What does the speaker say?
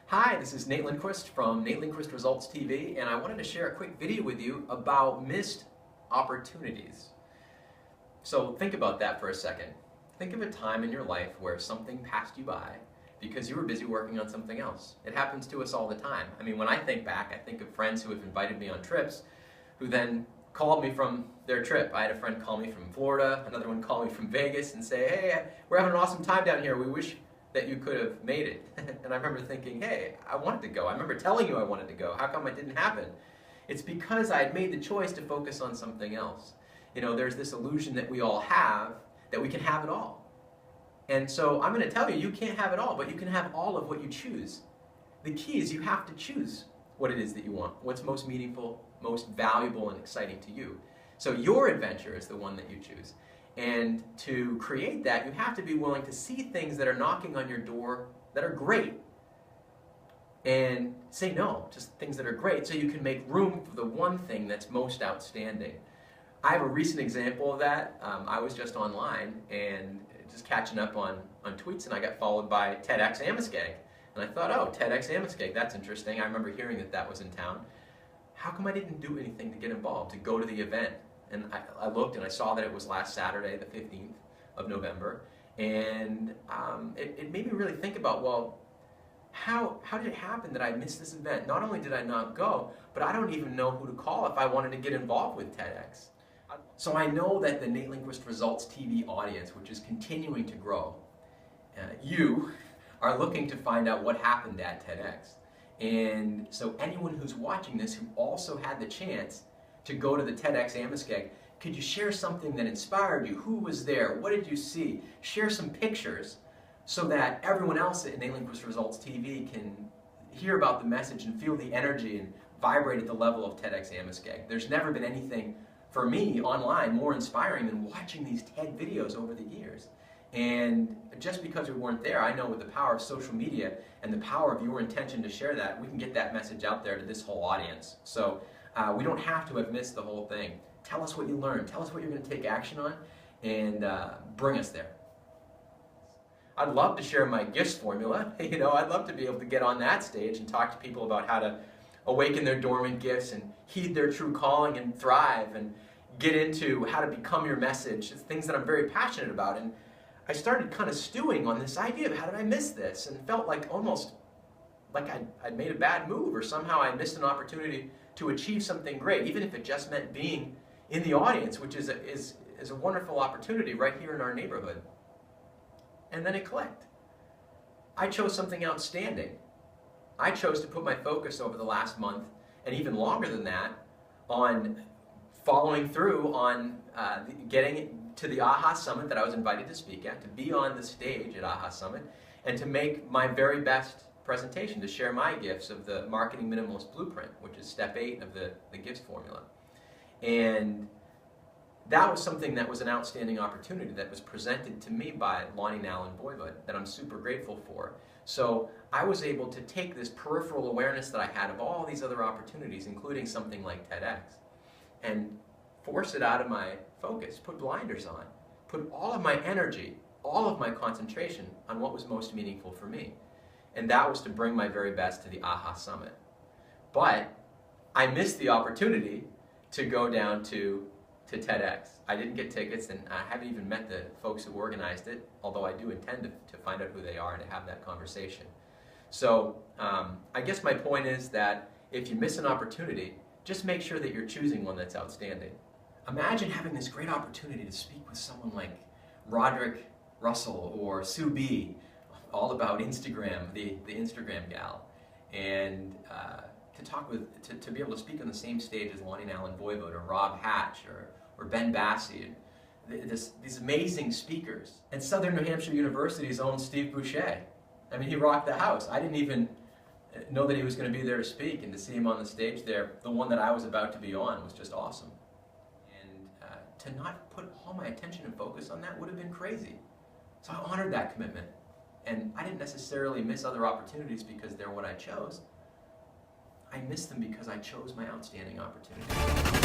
Hi, this is Nate Lindquist from Nate Lindquist Results TV, and I wanted to share a quick video with you about missed opportunities. So think about that for a second. Think of a time in your life where something passed you by because you were busy working on something else. It happens to us all the time. I mean, when I think back, I think of friends who have invited me on trips who then called me from their trip. I had a friend call me from Florida, another one call me from Vegas and say, hey, we're having an awesome time down here. We wish that you could have made it. And I remember thinking, hey, I wanted to go. I remember telling you I wanted to go. How come it didn't happen? It's because I had made the choice to focus on something else. You know, there's this illusion that we all have that we can have it all. And so I'm going to tell you, you can't have it all, but you can have all of what you choose. The key is you have to choose what it is that you want, what's most meaningful, most valuable and exciting to you. So your adventure is the one that you choose. And to create that, you have to be willing to see things that are knocking on your door that are great and say no to things that are great so you can make room for the one thing that's most outstanding. I have a recent example of that. I was just online and just catching up on tweets, and I got followed by TEDx Amoskeag. And I thought, oh, TEDx Amoskeag, that's interesting. I remember hearing that was in town. How come I didn't do anything to get involved, to go to the event? And I looked and I saw that it was last Saturday, the 15th of November, and it made me really think about, well, how did it happen that I missed this event? Not only did I not go, but I don't even know who to call if I wanted to get involved with TEDx. So I know that the Nate Lindquist Results TV audience, which is continuing to grow, you are looking to find out what happened at TEDx. And so anyone who's watching this who also had the chance to go to the TEDx Amoskeag, could you share something that inspired you? Who was there? What did you see? Share some pictures so that everyone else at Nate Lindquist Results TV can hear about the message and feel the energy and vibrate at the level of TEDx Amoskeag. There's never been anything for me online more inspiring than watching these TED videos over the years. And just because we weren't there, I know with the power of social media and the power of your intention to share that, we can get that message out there to this whole audience. So we don't have to have missed the whole thing. Tell us what you learned. Tell us what you're going to take action on, and bring us there. I'd love to share my gifts formula. You know, I'd love to be able to get on that stage and talk to people about how to awaken their dormant gifts and heed their true calling and thrive and get into how to become your message. It's things that I'm very passionate about. And I started kind of stewing on this idea of how did I miss this, and felt like almost like I'd made a bad move, or somehow I missed an opportunity to achieve something great, even if it just meant being in the audience, which is a wonderful opportunity right here in our neighborhood. And then it clicked. I chose something outstanding. I chose to put my focus over the last month, and even longer than that, on following through on getting to the AHA Summit that I was invited to speak at, to be on the stage at AHA Summit, and to make my very best presentation, to share my gifts of the Marketing Minimalist Blueprint, which is step 8 of the gifts formula. And that was something that was an outstanding opportunity that was presented to me by Lonnie Nallen Voivod that I'm super grateful for. So I was able to take this peripheral awareness that I had of all these other opportunities, including something like TEDx, and force it out of my focus, put blinders on, put all of my energy, all of my concentration on what was most meaningful for me. And that was to bring my very best to the AHA Summit. But I missed the opportunity to go down to TEDx. I didn't get tickets, and I haven't even met the folks who organized it, although I do intend to find out who they are and to have that conversation. So I guess my point is that if you miss an opportunity, just make sure that you're choosing one that's outstanding. Imagine having this great opportunity to speak with someone like Roderick Russell or Sue B, all about Instagram, the Instagram gal, and to talk with, to be able to speak on the same stage as Lonnie Nallen Voivod or Rob Hatch or Ben Bassi, these amazing speakers. And Southern New Hampshire University's own Steve Boucher. I mean, he rocked the house. I didn't even know that he was going to be there to speak, and to see him on the stage there, the one that I was about to be on, was just awesome. And to not put all my attention and focus on that would have been crazy. So I honored that commitment. And I didn't necessarily miss other opportunities because they're what I chose. I missed them because I chose my outstanding opportunity.